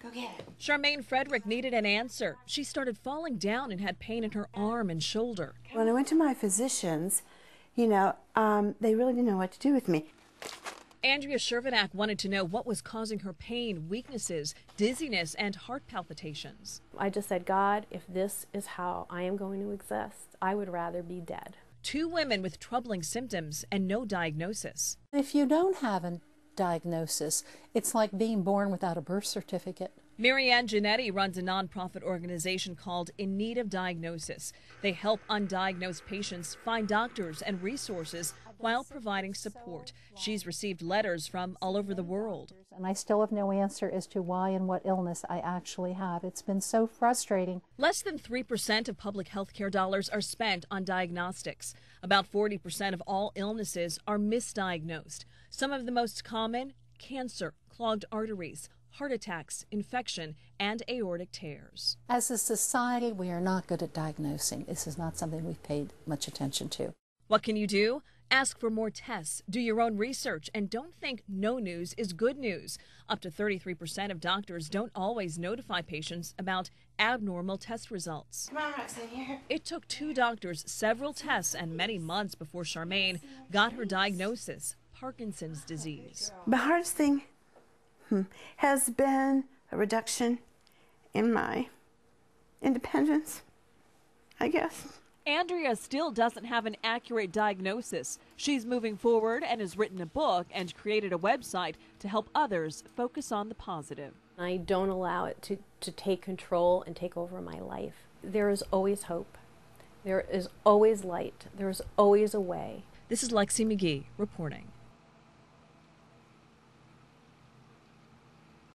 Go get it. Charmaine Frederick needed an answer. She started falling down and had pain in her arm and shoulder. When I went to my physicians, they really didn't know what to do with me. Andrea Shervinack wanted to know what was causing her pain, weaknesses, dizziness, and heart palpitations. I just said, God, if this is how I am going to exist, I would rather be dead. 2 women with troubling symptoms and no diagnosis. If you don't have a diagnosis, it's like being born without a birth certificate. Marianne Giannetti runs a nonprofit organization called In Need of Diagnosis. They help undiagnosed patients find doctors and resources while providing support. She's received letters from all over the world. And I still have no answer as to why and what illness I actually have. It's been so frustrating. Less than 3% of public health care dollars are spent on diagnostics. About 40% of all illnesses are misdiagnosed. Some of the most common: cancer, clogged arteries, heart attacks, infection, and aortic tears. As a society, we are not good at diagnosing. This is not something we've paid much attention to. What can you do? Ask for more tests, do your own research, and don't think no news is good news. Up to 33% of doctors don't always notify patients about abnormal test results. Come on, Roxanne, here. It took 2 doctors several tests and many months before Charmaine got her diagnosis: Parkinson's disease. The hardest thing has been a reduction in my independence, I guess. Andrea still doesn't have an accurate diagnosis. She's moving forward and has written a book and created a website to help others focus on the positive. I don't allow it to take control and take over my life. There is always hope. There is always light. There is always a way. This is Lexi McGee reporting.